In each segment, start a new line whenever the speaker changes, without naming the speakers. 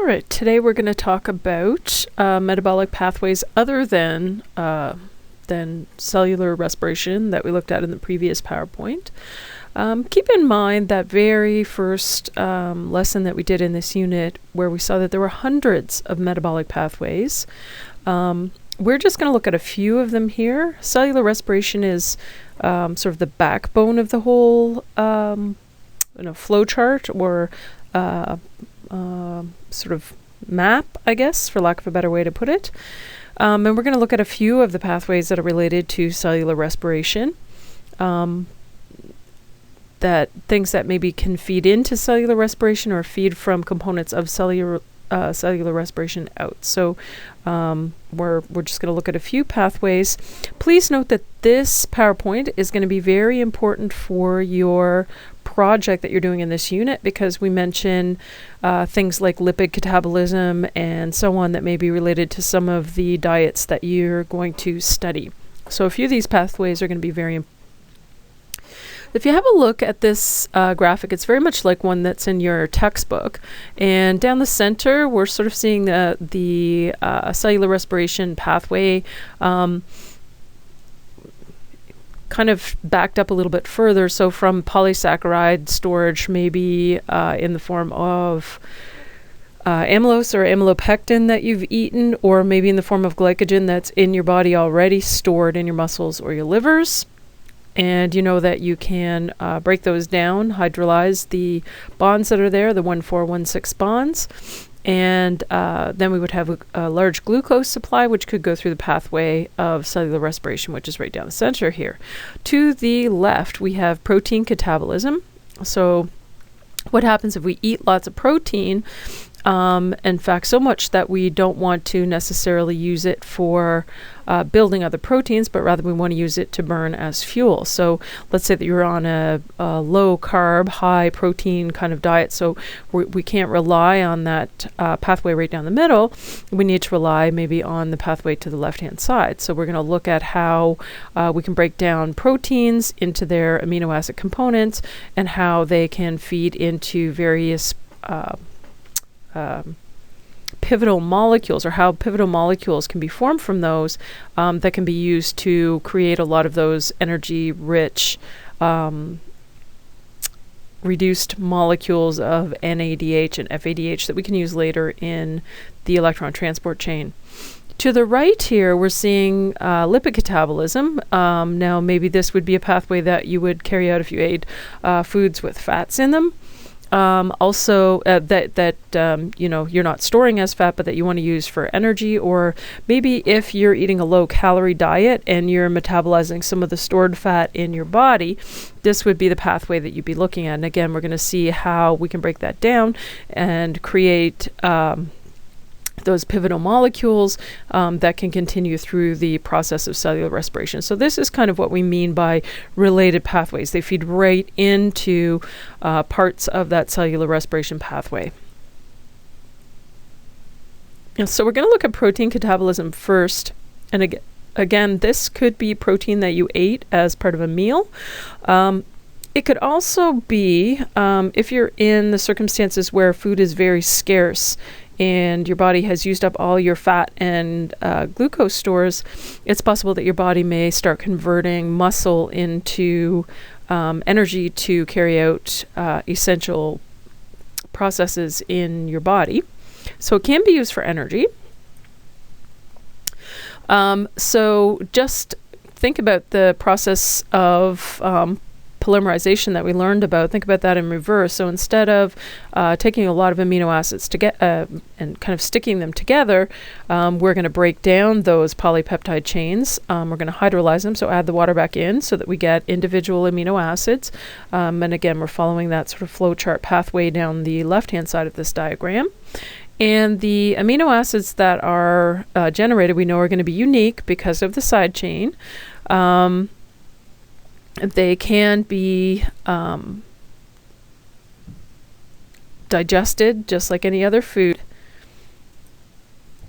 All right, today we're going to talk about metabolic pathways other than cellular respiration that we looked at in the previous PowerPoint. Keep in mind that very first lesson that we did in this unit where we saw that there were hundreds of metabolic pathways. We're just going to look at a few of them here. Cellular respiration is sort of the backbone of the whole flow chart or sort of map, I guess, for lack of a better way to put it. And we're going to look at a few of the pathways that are related to cellular respiration. That things that maybe can feed into cellular respiration or feed from components of cellular respiration out. So we're just going to look at a few pathways. Please note that this PowerPoint is going to be very important for your project that you're doing in this unit, because we mention things like lipid catabolism and so on that may be related to some of the diets that you're going to study. So a few of these pathways are going to be very important. If you have a look at this graphic, it's very much like one that's in your textbook. And down the center, we're sort of seeing the cellular respiration pathway kind of backed up a little bit further. So from polysaccharide storage, maybe in the form of amylose or amylopectin that you've eaten, or maybe in the form of glycogen that's in your body already stored in your muscles or your livers. And you know that you can break those down, hydrolyze the bonds that are there, the 1,4,1,6 bonds. And then we would have a large glucose supply, which could go through the pathway of cellular respiration, which is right down the center here. To the left, we have protein catabolism. So what happens if we eat lots of protein? In fact, so much that we don't want to necessarily use it for building other proteins, but rather we want to use it to burn as fuel. So let's say that you're on a low carb, high protein kind of diet. So we can't rely on that pathway right down the middle. We need to rely maybe on the pathway to the left-hand side. So we're going to look at how we can break down proteins into their amino acid components and how they can feed into various pivotal molecules, or how pivotal molecules can be formed from those that can be used to create a lot of those energy-rich reduced molecules of NADH and FADH that we can use later in the electron transport chain. To the right here, we're seeing lipid catabolism. Now, maybe this would be a pathway that you would carry out if you ate foods with fats in them. Also, you're not storing as fat, but that you want to use for energy, or maybe if you're eating a low-calorie diet and you're metabolizing some of the stored fat in your body, this would be the pathway that you'd be looking at. And again, we're going to see how we can break that down and create those pivotal molecules that can continue through the process of cellular respiration. So this is kind of what we mean by related pathways. They feed right into parts of that cellular respiration pathway. So we're going to look at protein catabolism first. And again, this could be protein that you ate as part of a meal. It could also be if you're in the circumstances where food is very scarce and your body has used up all your fat and glucose stores, it's possible that your body may start converting muscle into energy to carry out essential processes in your body. So it can be used for energy. So just think about the process of polymerization that we learned about. Think about that in reverse. So instead of taking a lot of amino acids to get and kind of sticking them together, we're going to break down those polypeptide chains. We're going to hydrolyze them, so add the water back in so that we get individual amino acids. And again, we're following that sort of flow chart pathway down the left-hand side of this diagram. And the amino acids that are generated, we know are going to be unique because of the side chain. They can be digested just like any other food.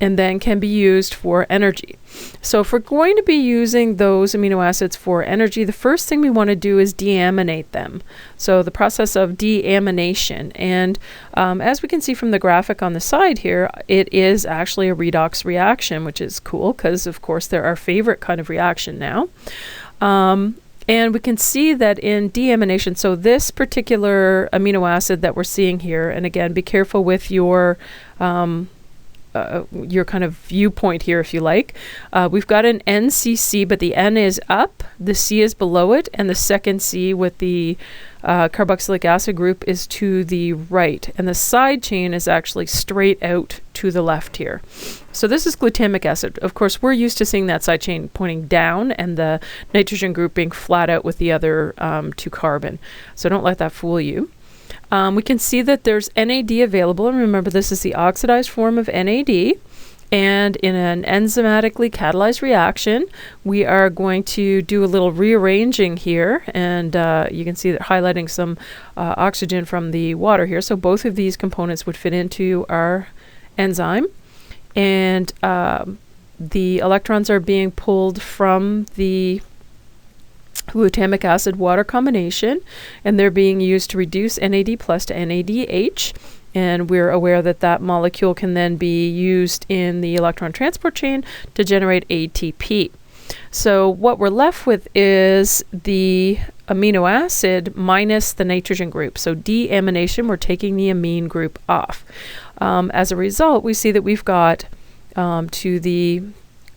and then can be used for energy. So if we're going to be using those amino acids for energy, the first thing we want to do is deaminate them. So the process of deamination. And as we can see from the graphic on the side here, it is actually a redox reaction, which is cool because, of course, they're our favorite kind of reaction now. And we can see that in deamination, so this particular amino acid that we're seeing here, and again, be careful with your kind of viewpoint here, if you like. We've got an NCC, but the N is up, the C is below it, and the second C with the carboxylic acid group is to the right, and the side chain is actually straight out to the left here. So this is glutamic acid. Of course, we're used to seeing that side chain pointing down and the nitrogen group being flat out with the other two carbon. So don't let that fool you. We can see that there's NAD available, and remember this is the oxidized form of NAD, and in an enzymatically catalyzed reaction we are going to do a little rearranging here, and you can see that highlighting some oxygen from the water here, so both of these components would fit into our enzyme, and the electrons are being pulled from the glutamic acid water combination, and they're being used to reduce NAD plus to NADH, and we're aware that that molecule can then be used in the electron transport chain to generate ATP. So what we're left with is the amino acid minus the nitrogen group. So deamination, we're taking the amine group off. As a result, we see that we've got to the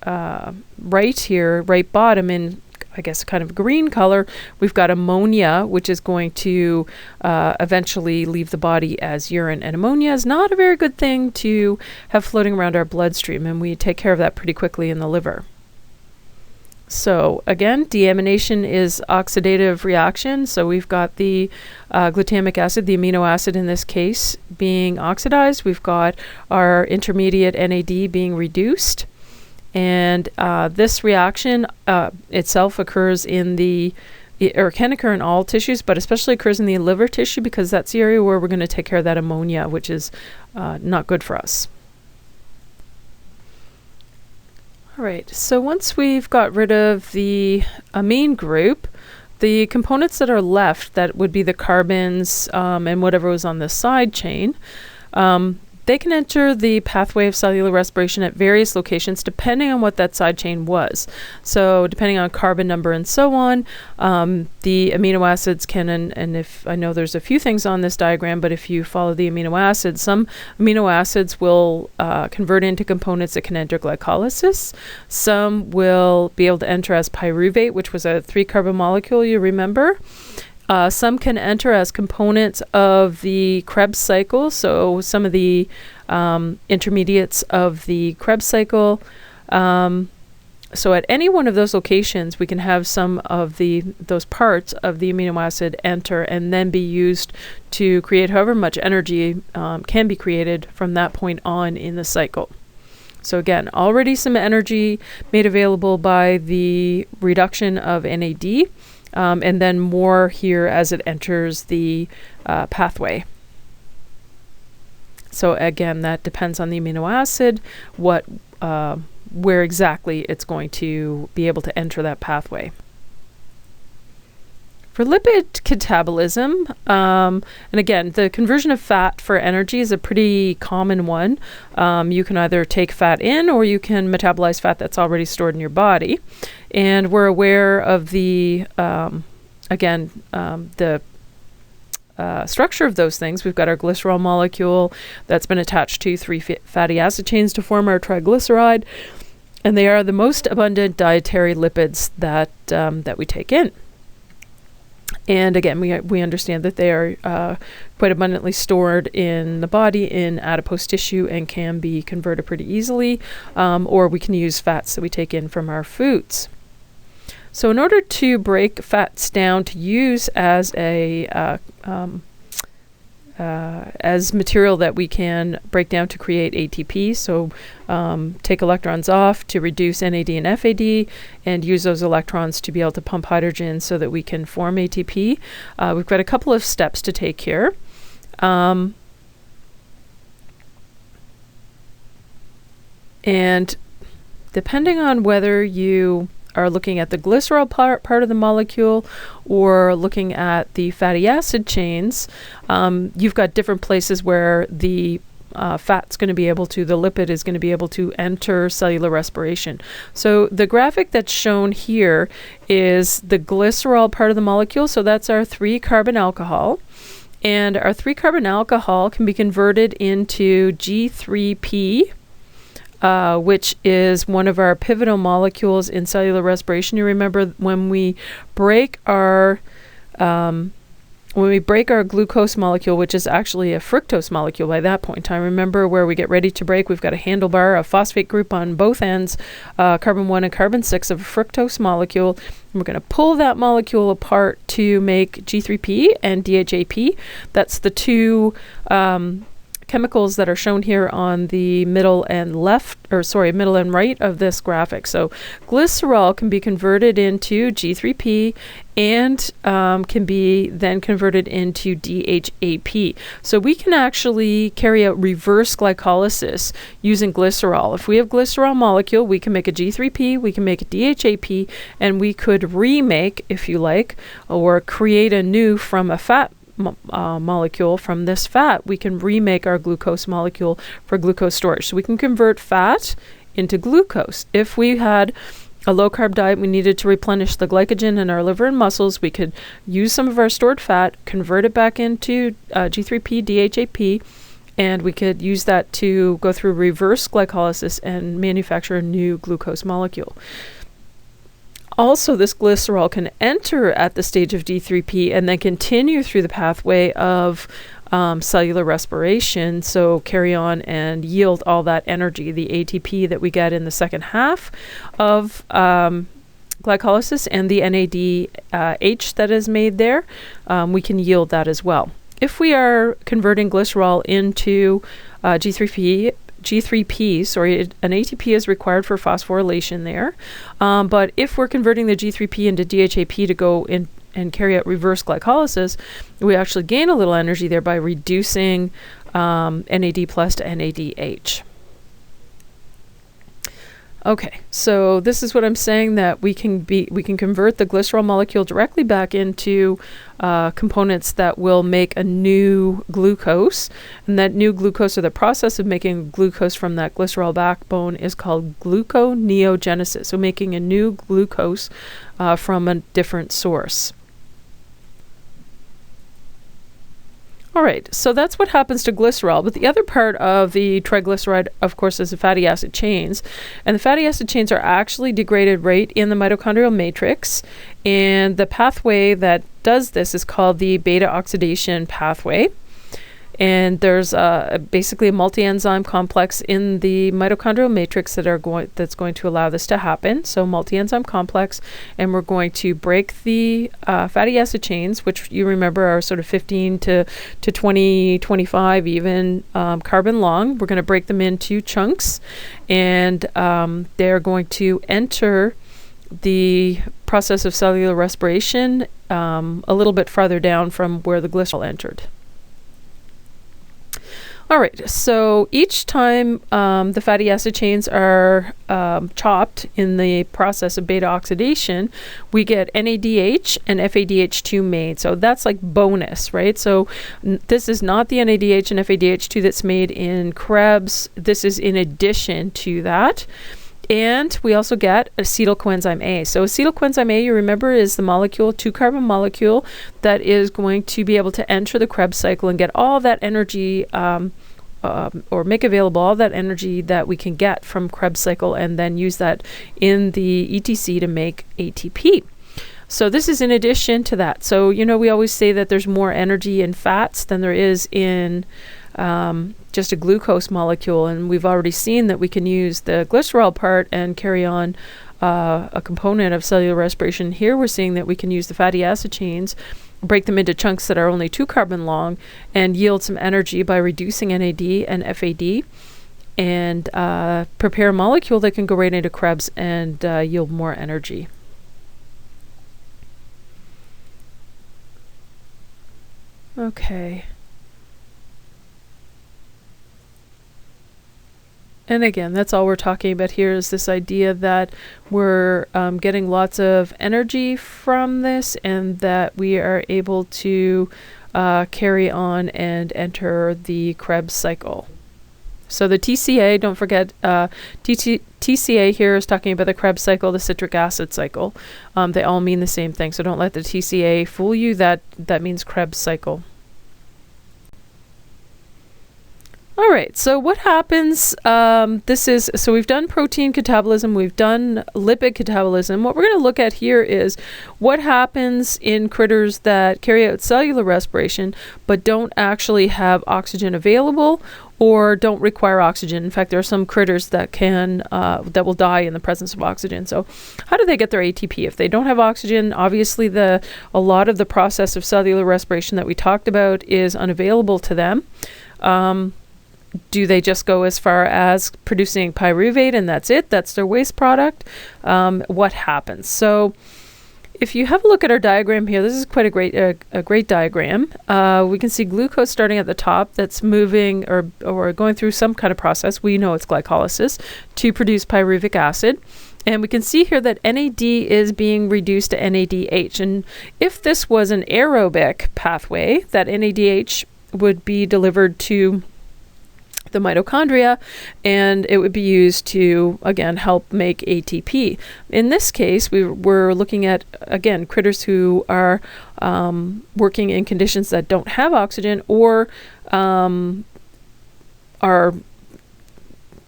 right here, right bottom in I guess kind of green color, we've got ammonia, which is going to eventually leave the body as urine. And ammonia is not a very good thing to have floating around our bloodstream, and we take care of that pretty quickly in the liver. So again, deamination is oxidative reaction. So we've got the glutamic acid, the amino acid in this case, being oxidized. We've got our intermediate NAD being reduced. And this reaction itself occurs in or can occur in all tissues, but especially occurs in the liver tissue because that's the area where we're going to take care of that ammonia, which is not good for us. All right, so once we've got rid of the amine group, the components that are left, that would be the carbons and whatever was on the side chain, they can enter the pathway of cellular respiration at various locations depending on what that side chain was. So depending on carbon number and so on, the amino acids can, and if I know there's a few things on this diagram, but if you follow the amino acids, some amino acids will convert into components that can enter glycolysis. Some will be able to enter as pyruvate, which was a 3-carbon molecule, you remember. Some can enter as components of the Krebs cycle, so some of the intermediates of the Krebs cycle. So at any one of those locations, we can have some of those parts of the amino acid enter and then be used to create however much energy can be created from that point on in the cycle. So again, already some energy made available by the reduction of NAD. And then more here as it enters the pathway. So again, that depends on the amino acid, where exactly it's going to be able to enter that pathway. For lipid catabolism, and again, the conversion of fat for energy is a pretty common one. You can either take fat in or you can metabolize fat that's already stored in your body. And we're aware of the structure of those things. We've got our glycerol molecule that's been attached to 3 fatty acid chains to form our triglyceride. And they are the most abundant dietary lipids that we take in. And again, we understand that they are quite abundantly stored in the body in adipose tissue and can be converted pretty easily, or we can use fats that we take in from our foods. So in order to break fats down to use as as material that we can break down to create ATP, so take electrons off to reduce NAD and FAD and use those electrons to be able to pump hydrogen so that we can form ATP. We've got a couple of steps to take here. And depending on whether you are looking at the glycerol part of the molecule or looking at the fatty acid chains, you've got different places where the fat's going to be able to, the lipid is going to be able to enter cellular respiration. So the graphic that's shown here is the glycerol part of the molecule. So that's our 3-carbon alcohol. And our 3-carbon alcohol can be converted into G3P, which is one of our pivotal molecules in cellular respiration. You remember when we break our glucose molecule, which is actually a fructose molecule by that point in time, remember where we get ready to break, we've got a handlebar, a phosphate group on both ends, carbon 1 and carbon 6 of a fructose molecule. And we're going to pull that molecule apart to make G3P and DHAP. That's the two chemicals that are shown here on the middle and right of this graphic. So glycerol can be converted into G3P and can be then converted into DHAP. So we can actually carry out reverse glycolysis using glycerol. If we have glycerol molecule, we can make a G3P, we can make a DHAP, and we could remake, if you like, or create a new from a fat molecule. From this fat, we can remake our glucose molecule for glucose storage. So we can convert fat into glucose. If we had a low-carb diet, we needed to replenish the glycogen in our liver and muscles, we could use some of our stored fat, convert it back into G3P, DHAP, and we could use that to go through reverse glycolysis and manufacture a new glucose molecule. Also, this glycerol can enter at the stage of D3P and then continue through the pathway of cellular respiration, so carry on and yield all that energy, the ATP that we get in the second half of glycolysis and the NADH that is made there. We can yield that as well. If we are converting glycerol into G3P, an ATP is required for phosphorylation there. But if we're converting the G3P into DHAP to go in and carry out reverse glycolysis, we actually gain a little energy there by reducing NAD plus to NADH. Okay, so this is what I'm saying, that we can convert the glycerol molecule directly back into components that will make a new glucose, and that new glucose, or the process of making glucose from that glycerol backbone, is called gluconeogenesis. So making a new glucose from a different source. All right, so that's what happens to glycerol. But the other part of the triglyceride, of course, is the fatty acid chains. And the fatty acid chains are actually degraded right in the mitochondrial matrix. And the pathway that does this is called the beta oxidation pathway. And there's basically a multi-enzyme complex in the mitochondrial matrix that's going to allow this to happen. So multi-enzyme complex, and we're going to break the fatty acid chains, which you remember are sort of 15 to 20, 25 even carbon long. We're going to break them into chunks, and they're going to enter the process of cellular respiration a little bit farther down from where the glycerol entered. All right, so each time the fatty acid chains are chopped in the process of beta oxidation, we get NADH and FADH2 made. So that's like bonus, right? So this is not the NADH and FADH2 that's made in Krebs. This is in addition to that. And we also get acetyl coenzyme A. So acetyl coenzyme A, you remember, is the molecule, 2-carbon molecule, that is going to be able to enter the Krebs cycle and get all that energy, or make available all that energy that we can get from Krebs cycle, and then use that in the ETC to make ATP. So this is in addition to that. So, we always say that there's more energy in fats than there is in just a glucose molecule, and we've already seen that we can use the glycerol part and carry on a component of cellular respiration. Here we're seeing that we can use the fatty acid chains, break them into chunks that are only 2 carbon long, and yield some energy by reducing NAD and FAD, and prepare a molecule that can go right into Krebs and yield more energy. Okay. And again, that's all we're talking about here is this idea that we're getting lots of energy from this, and that we are able to carry on and enter the Krebs cycle. So the TCA, don't forget, TCA here is talking about the Krebs cycle, the citric acid cycle. They all mean the same thing, so don't let the TCA fool you. That means Krebs cycle. All right, so what happens, so we've done protein catabolism, we've done lipid catabolism. What we're going to look at here is what happens in critters that carry out cellular respiration but don't actually have oxygen available or don't require oxygen. In fact, there are some critters that will die in the presence of oxygen. So how do they get their ATP? If they don't have oxygen, obviously a lot of the process of cellular respiration that we talked about is unavailable to them. Do they just go as far as producing pyruvate and that's it? That's their waste product? What happens? So if you have a look at our diagram here, this is quite a great diagram. We can see glucose starting at the top that's moving or going through some kind of process. We know it's glycolysis to produce pyruvic acid. And we can see here that NAD is being reduced to NADH. And if this was an aerobic pathway, that NADH would be delivered to the mitochondria, and it would be used to, again, help make ATP. In this case, we're looking at, again, critters who are working in conditions that don't have oxygen or are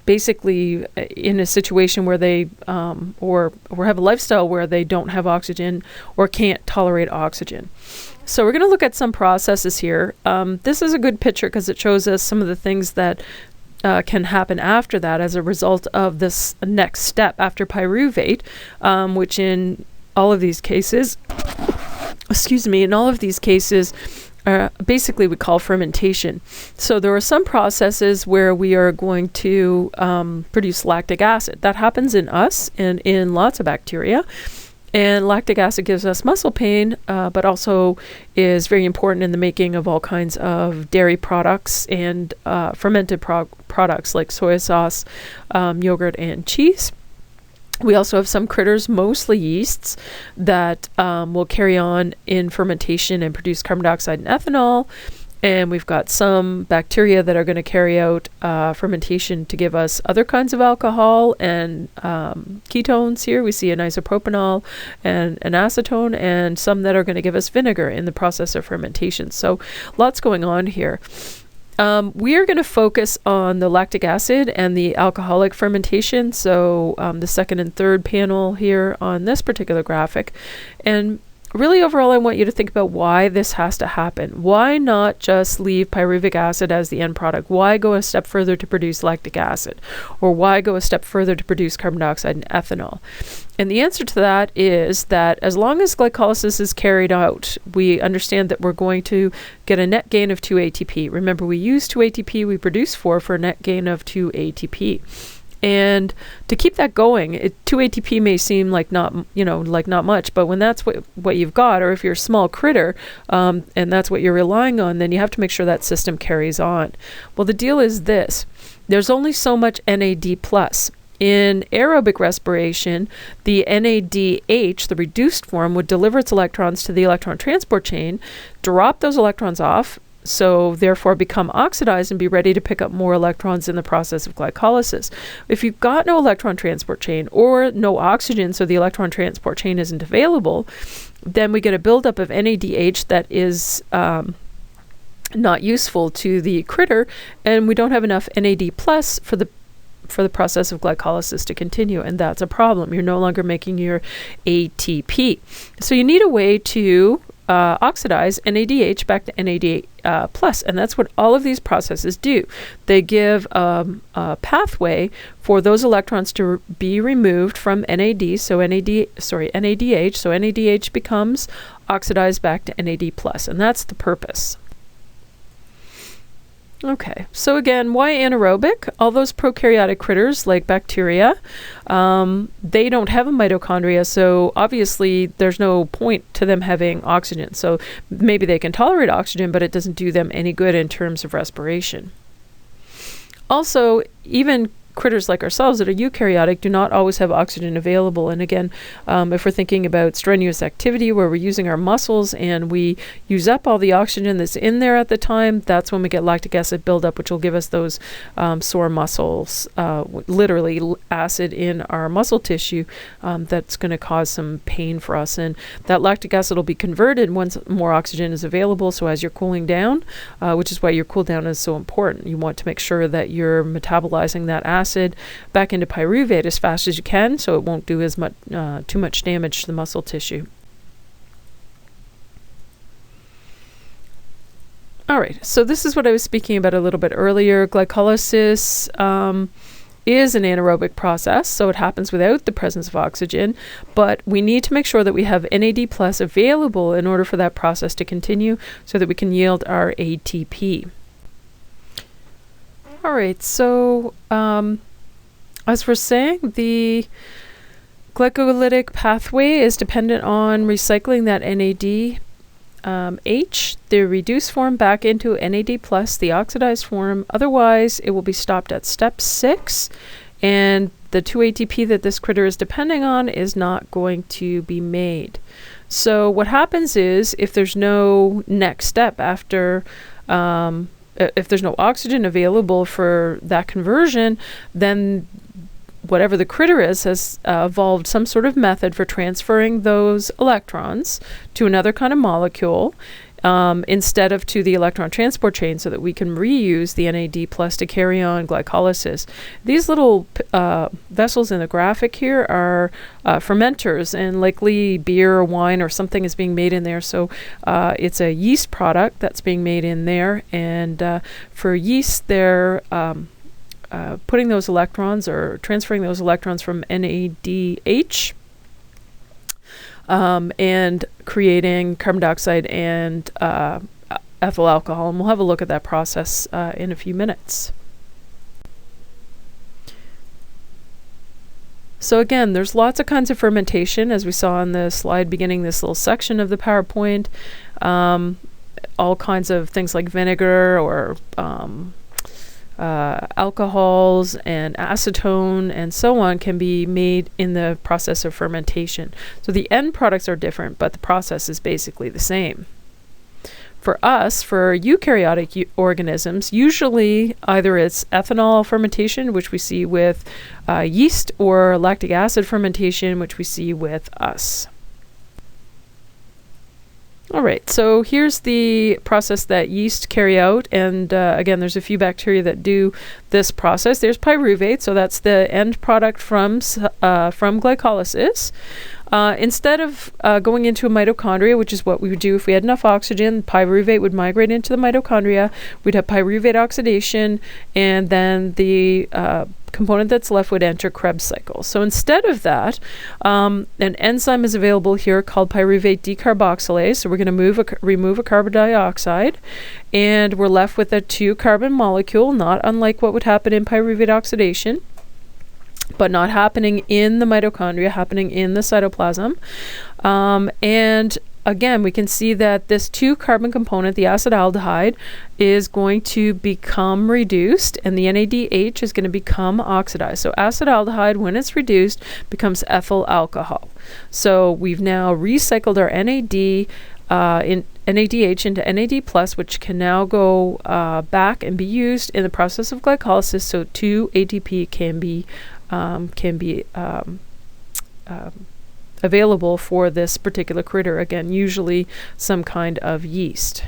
basically in a situation where they or have a lifestyle where they don't have oxygen or can't tolerate oxygen. So we're going to look at some processes here. This is a good picture because it shows us some of the things that can happen after that as a result of this next step after pyruvate, which in all of these cases, basically we call fermentation. So there are some processes where we are going to produce lactic acid. That happens in us and in lots of bacteria. And lactic acid gives us muscle pain, but also is very important in the making of all kinds of dairy products and fermented products like soy sauce, yogurt, and cheese. We also have some critters, mostly yeasts, that will carry on in fermentation and produce carbon dioxide and ethanol. And we've got some bacteria that are going to carry out fermentation to give us other kinds of alcohol and ketones. Here we see an isopropanol and an acetone, and some that are going to give us vinegar in the process of fermentation. So lots going on here. We are going to focus on the lactic acid and the alcoholic fermentation. So the second and third panel here on this particular graphic. And really, overall, I want you to think about why this has to happen. Why not just leave pyruvic acid as the end product? Why go a step further to produce lactic acid? Or why go a step further to produce carbon dioxide and ethanol? And the answer to that is that as long as glycolysis is carried out, we understand that we're going to get a net gain of 2 ATP. Remember, we use 2 ATP, we produce 4 for a net gain of 2 ATP. And to keep that going, 2 ATP may seem like not much, but when that's what you've got, or if you're a small critter, and that's what you're relying on, then you have to make sure that system carries on. Well, the deal is this: there's only so much NAD+. In aerobic respiration, the NADH, the reduced form, would deliver its electrons to the electron transport chain, drop those electrons off, so therefore become oxidized and be ready to pick up more electrons in the process of glycolysis. If you've got no electron transport chain or no oxygen, so the electron transport chain isn't available, then we get a buildup of NADH that is not useful to the critter, and we don't have enough NAD+ for the process of glycolysis to continue, and that's a problem. You're no longer making your ATP. So you need a way to oxidize NADH back to NAD+, and that's what all of these processes do. They give a pathway for those electrons to be removed from NADH, so NADH becomes oxidized back to NAD+, and that's the purpose. Okay, so again, why anaerobic? All those prokaryotic critters like bacteria, they don't have a mitochondria, so obviously there's no point to them having oxygen. So maybe they can tolerate oxygen, but it doesn't do them any good in terms of respiration. Also, even critters like ourselves that are eukaryotic do not always have oxygen available. And again, if we're thinking about strenuous activity where we're using our muscles and we use up all the oxygen that's in there at the time, that's when we get lactic acid buildup, which will give us those sore muscles, literally acid in our muscle tissue that's going to cause some pain for us. And that lactic acid will be converted once more oxygen is available. So as you're cooling down, which is why your cool down is so important, you want to make sure that you're metabolizing that acid back into pyruvate as fast as you can so it won't do as much too much damage to the muscle tissue. All right, so this is what I was speaking about a little bit earlier. Glycolysis is an anaerobic process, so it happens without the presence of oxygen, but we need to make sure that we have NAD+ available in order for that process to continue so that we can yield our ATP. All right, so as we're saying, the glycolytic pathway is dependent on recycling that NAD the reduced form back into NAD+, the oxidized form. Otherwise, it will be stopped at step 6, and the 2-ATP that this critter is depending on is not going to be made. So what happens is, if there's no next step after, if there's no oxygen available for that conversion, then whatever the critter is has evolved some sort of method for transferring those electrons to another kind of molecule instead of to the electron transport chain so that we can reuse the NAD+ to carry on glycolysis. These little vessels in the graphic here are fermenters, and likely beer or wine or something is being made in there. So it's a yeast product that's being made in there, and for yeast they're putting those electrons or transferring those electrons from NADH and creating carbon dioxide and ethyl alcohol. And we'll have a look at that process in a few minutes. So again, there's lots of kinds of fermentation, as we saw on the slide beginning this little section of the PowerPoint. All kinds of things like vinegar or alcohols and acetone and so on can be made in the process of fermentation. So the end products are different, but the process is basically the same. For us, for eukaryotic organisms, usually either it's ethanol fermentation, which we see with yeast, or lactic acid fermentation, which we see with us. All right, so here's the process that yeast carry out, and again, there's a few bacteria that do this process. There's pyruvate, so that's the end product from glycolysis. Instead of going into a mitochondria, which is what we would do if we had enough oxygen, pyruvate would migrate into the mitochondria. We'd have pyruvate oxidation, and then the component that's left would enter Krebs cycle. So instead of that, an enzyme is available here called pyruvate decarboxylase. So we're going to remove a carbon dioxide, and we're left with a 2-carbon molecule, not unlike what would happen in pyruvate oxidation, but not happening in the mitochondria, happening in the cytoplasm. And again, we can see that this 2-carbon component, the acetaldehyde, is going to become reduced, and the NADH is going to become oxidized. So acetaldehyde, when it's reduced, becomes ethyl alcohol. So we've now recycled our NADH into NAD+, which can now go back and be used in the process of glycolysis, so 2-ATP can be available for this particular critter. Again, usually some kind of yeast.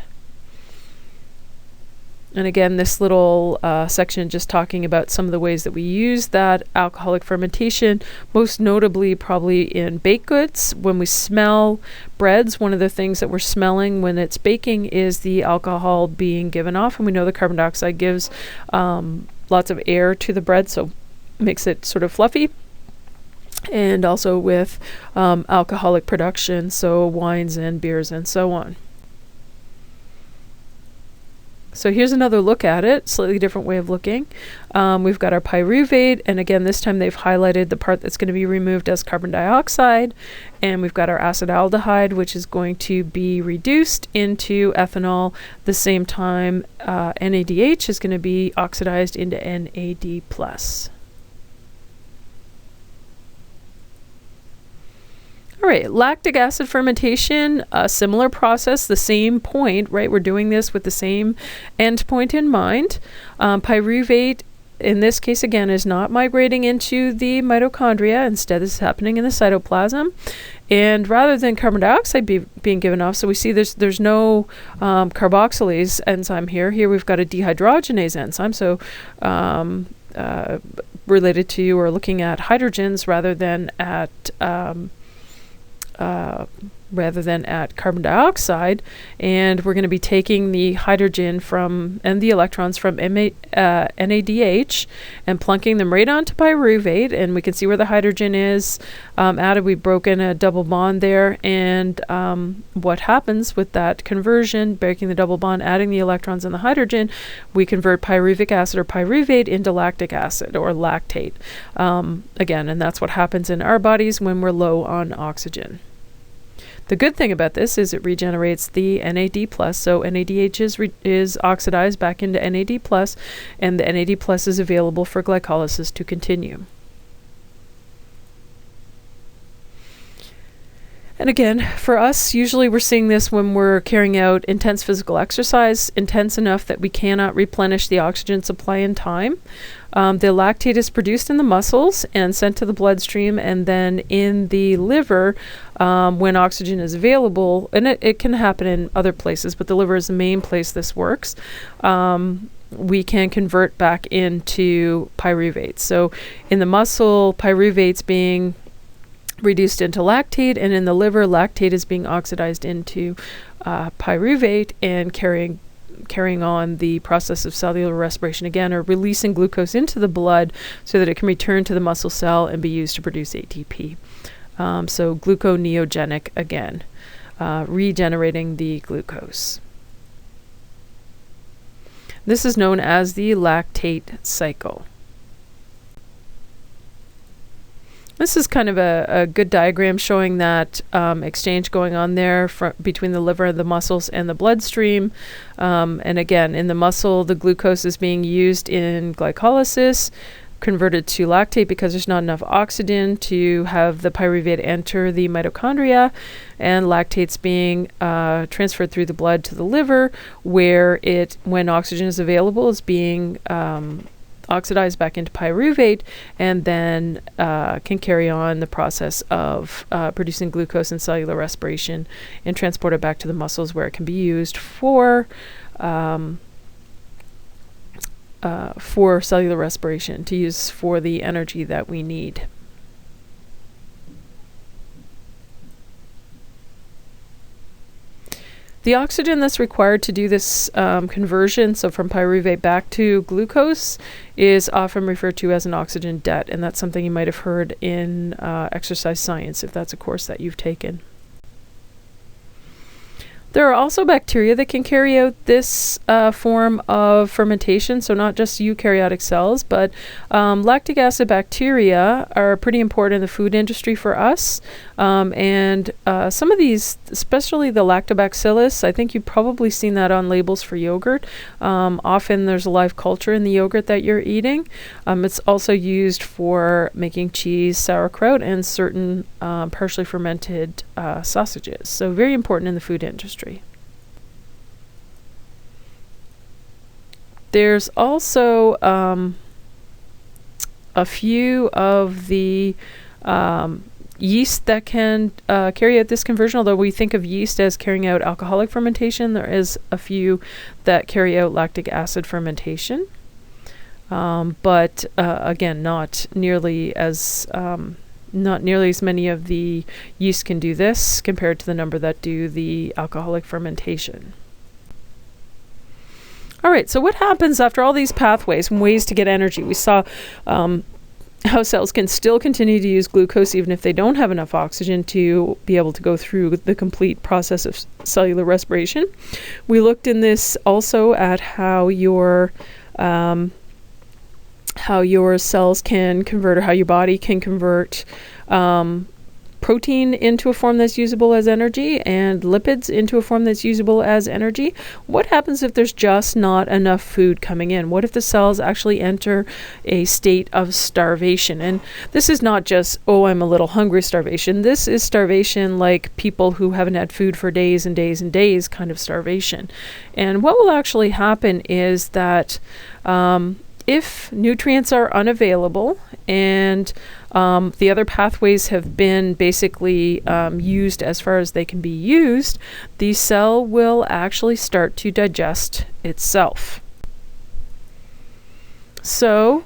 And again, this little section just talking about some of the ways that we use that alcoholic fermentation, most notably probably in baked goods. When we smell breads, one of the things that we're smelling when it's baking is the alcohol being given off, and we know the carbon dioxide gives lots of air to the bread, so makes it sort of fluffy. And also with alcoholic production, so wines and beers and so on. So here's another look at it, slightly different way of looking. We've got our pyruvate, and again, this time they've highlighted the part that's going to be removed as carbon dioxide. And we've got our acetaldehyde, which is going to be reduced into ethanol. The same time, NADH is going to be oxidized into NAD+. All right, lactic acid fermentation, a similar process, the same point, right? We're doing this with the same end point in mind. Pyruvate, in this case, again, is not migrating into the mitochondria. Instead, this is happening in the cytoplasm. And rather than carbon dioxide being given off, so we see there's no carboxylase enzyme here. Here we've got a dehydrogenase enzyme, so related to or looking at hydrogens rather than at carbon dioxide, and we're going to be taking the hydrogen and the electrons from NADH and plunking them right onto pyruvate, and we can see where the hydrogen is added. We've broken a double bond there, and what happens with that conversion, breaking the double bond, adding the electrons and the hydrogen, we convert pyruvic acid or pyruvate into lactic acid or lactate. Again, and that's what happens in our bodies when we're low on oxygen. The good thing about this is it regenerates the NAD+, so NADH is oxidized back into NAD+, and the NAD+ is available for glycolysis to continue. And again, for us, usually we're seeing this when we're carrying out intense physical exercise, intense enough that we cannot replenish the oxygen supply in time. The lactate is produced in the muscles and sent to the bloodstream, and then in the liver, when oxygen is available, and it can happen in other places, but the liver is the main place this works, we can convert back into pyruvate. So in the muscle, pyruvate's being reduced into lactate, and in the liver, lactate is being oxidized into pyruvate and carrying on the process of cellular respiration again, or releasing glucose into the blood so that it can return to the muscle cell and be used to produce ATP. So gluconeogenic again, regenerating the glucose. This is known as the lactate cycle. This is kind of a good diagram showing that exchange going on there between the liver, the muscles, and the bloodstream. And again, in the muscle, the glucose is being used in glycolysis, converted to lactate because there's not enough oxygen to have the pyruvate enter the mitochondria, and lactate's being transferred through the blood to the liver, where it, when oxygen is available, is being oxidized back into pyruvate, and then can carry on the process of producing glucose and cellular respiration and transport it back to the muscles, where it can be used for cellular respiration, to use for the energy that we need. The oxygen that's required to do this conversion, so from pyruvate back to glucose, is often referred to as an oxygen debt, and that's something you might have heard in exercise science, if that's a course that you've taken. There are also bacteria that can carry out this form of fermentation, so not just eukaryotic cells, but lactic acid bacteria are pretty important in the food industry for us. And some of these, especially the lactobacillus, I think you've probably seen that on labels for yogurt. Often there's a live culture in the yogurt that you're eating. It's also used for making cheese, sauerkraut, and certain partially fermented sausages. So very important in the food industry. There's also a few of the yeast that can carry out this conversion. Although we think of yeast as carrying out alcoholic fermentation, there is a few that carry out lactic acid fermentation. But again, not nearly as many of the yeast can do this compared to the number that do the alcoholic fermentation. All right, so what happens after all these pathways and ways to get energy? We saw how cells can still continue to use glucose even if they don't have enough oxygen to be able to go through the complete process of cellular respiration. We looked in this also at how your cells can convert, or how your body can convert protein into a form that's usable as energy and lipids into a form that's usable as energy. What happens if there's just not enough food coming in? What if the cells actually enter a state of starvation? And this is not just, oh, I'm a little hungry starvation. This is starvation like people who haven't had food for days and days and days kind of starvation. And what will actually happen is that if nutrients are unavailable and the other pathways have been basically used as far as they can be used, the cell will actually start to digest itself. So,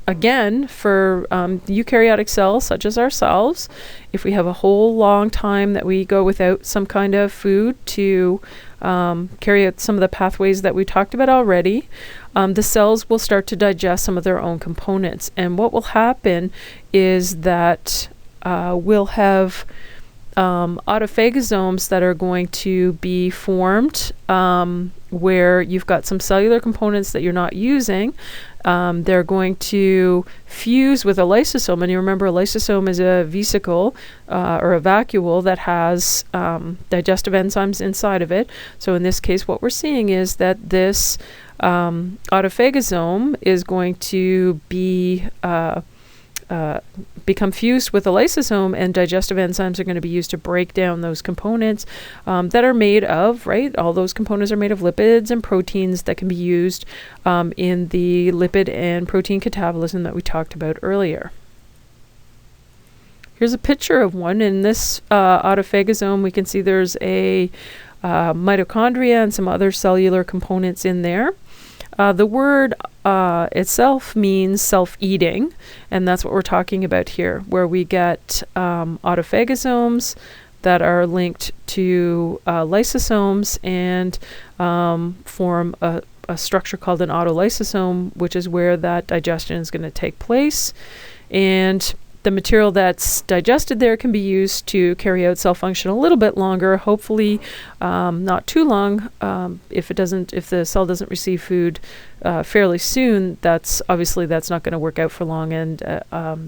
again, for eukaryotic cells such as ourselves, if we have a whole long time that we go without some kind of food to carry out some of the pathways that we talked about already, the cells will start to digest some of their own components. And what will happen is that we'll have autophagosomes that are going to be formed where you've got some cellular components that you're not using. They're going to fuse with a lysosome, and you remember a lysosome is a vesicle or a vacuole that has digestive enzymes inside of it. So in this case, what we're seeing is that this autophagosome is going to be become fused with a lysosome, and digestive enzymes are going to be used to break down those components that are made of, right? All those components are made of lipids and proteins that can be used in the lipid and protein catabolism that we talked about earlier. Here's a picture of one. In this autophagosome, we can see there's a mitochondria and some other cellular components in there. The word itself means self-eating, and that's what we're talking about here, where we get autophagosomes that are linked to lysosomes and form a structure called an autolysosome, which is where that digestion is going to take place. And the material that's digested there can be used to carry out cell function a little bit longer, hopefully not too long. If the cell doesn't receive food fairly soon, that's not going to work out for long, and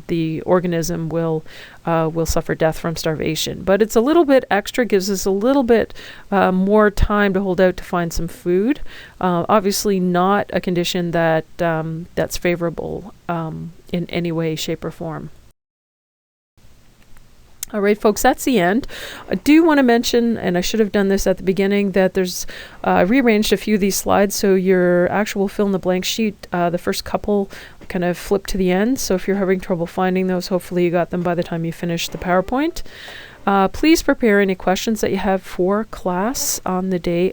the organism will suffer death from starvation. But it's a little bit extra, gives us a little bit more time to hold out to find some food. Obviously not a condition that's favorable in any way, shape, or form. All right, folks, that's the end. I do want to mention, and I should have done this at the beginning, that there's rearranged a few of these slides, so your actual fill-in-the-blank sheet, the first couple kind of flip to the end. So if you're having trouble finding those, hopefully you got them by the time you finish the PowerPoint. Please prepare any questions that you have for class on the day